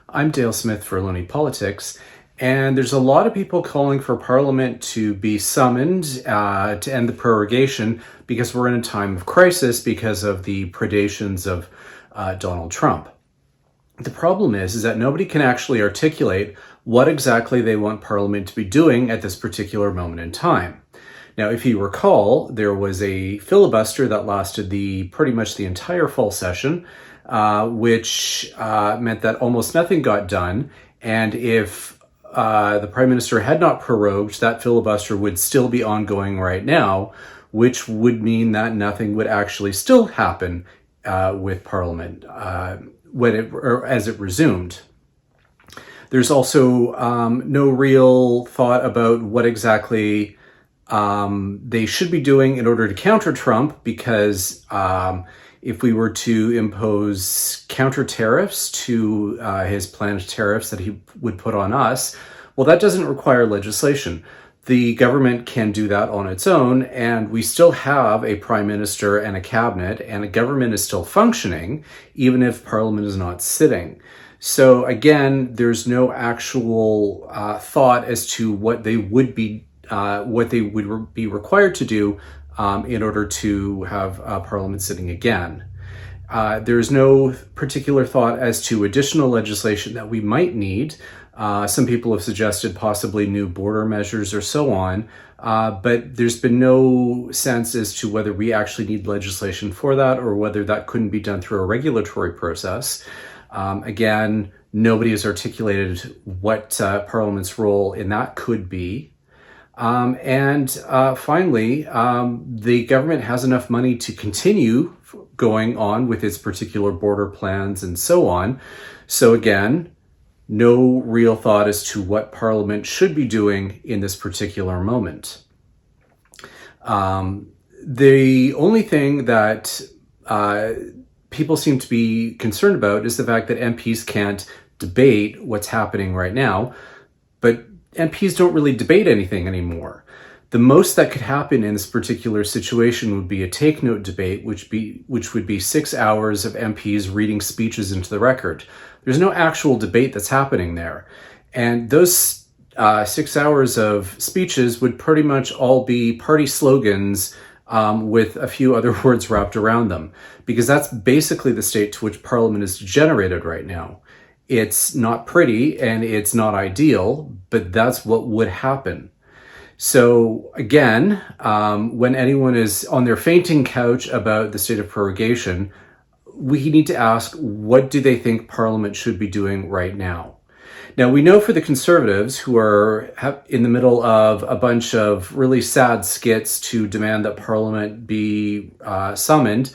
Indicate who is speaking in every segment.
Speaker 1: I'm Dale Smith for Looney Politics, and there's a lot of people calling for Parliament to be summoned to end the prorogation because we're in a time of crisis because of the predations of Donald Trump. The problem is that nobody can actually articulate what exactly they want Parliament to be doing at this particular moment in time. Now, if you recall, there was a filibuster that lasted pretty much the entire fall session, which meant that almost nothing got done. And if the Prime Minister had not prorogued, that filibuster would still be ongoing right now, which would mean that nothing would actually still happen with Parliament as it resumed. There's also no real thought about what exactly they should be doing in order to counter Trump, because if we were to impose counter tariffs to his planned tariffs that he would put on us, well, that doesn't require legislation. The government can do that on its own, and we still have a prime minister and a cabinet, and a government is still functioning, even if Parliament is not sitting. So again, there's no actual thought as to what they would be required to do in order to have Parliament sitting again. There's no particular thought as to additional legislation that we might need. Some people have suggested possibly new border measures or so on, but there's been no sense as to whether we actually need legislation for that or whether that couldn't be done through a regulatory process. Again, nobody has articulated what Parliament's role in that could be. And finally, the government has enough money to continue going on with its particular border plans and so on. So again, no real thought as to what Parliament should be doing in this particular moment. The only thing that people seem to be concerned about is the fact that MPs can't debate what's happening right now, but MPs don't really debate anything anymore. The most that could happen in this particular situation would be a take-note debate, which would be 6 hours of MPs reading speeches into the record. There's no actual debate that's happening there. And those 6 hours of speeches would pretty much all be party slogans with a few other words wrapped around them, because that's basically the state to which Parliament is degenerated right now. It's not pretty and it's not ideal, but that's what would happen. So again, when anyone is on their fainting couch about the state of prorogation, we need to ask, what do they think Parliament should be doing right now? Now, we know for the Conservatives, who are in the middle of a bunch of really sad skits to demand that Parliament be summoned,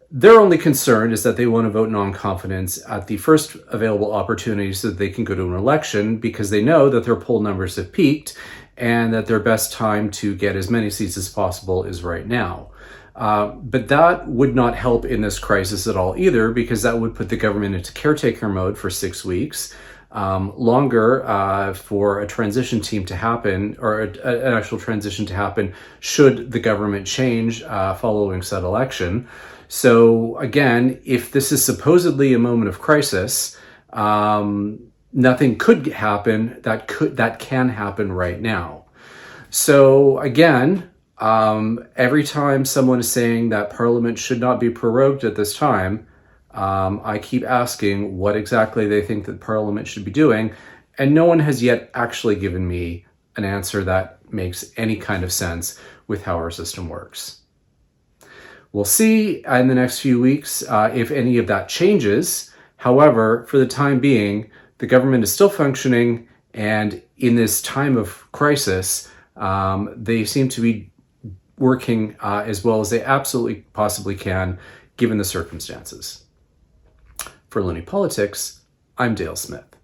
Speaker 1: their only concern is that they want to vote non-confidence at the first available opportunity so that they can go to an election, because they know that their poll numbers have peaked and that their best time to get as many seats as possible is right now. But that would not help in this crisis at all either, because that would put the government into caretaker mode for 6 weeks, longer for a transition team to happen, or an actual transition to happen should the government change following said election. So again, if this is supposedly a moment of crisis, nothing could happen that can happen right now. So again, every time someone is saying that Parliament should not be prorogued at this time, I keep asking what exactly they think that Parliament should be doing, and no one has yet actually given me an answer that makes any kind of sense with how our system works. We'll see in the next few weeks if any of that changes. However, for the time being, the government is still functioning, and in this time of crisis, they seem to be working as well as they absolutely possibly can, given the circumstances. For Looney Politics, I'm Dale Smith.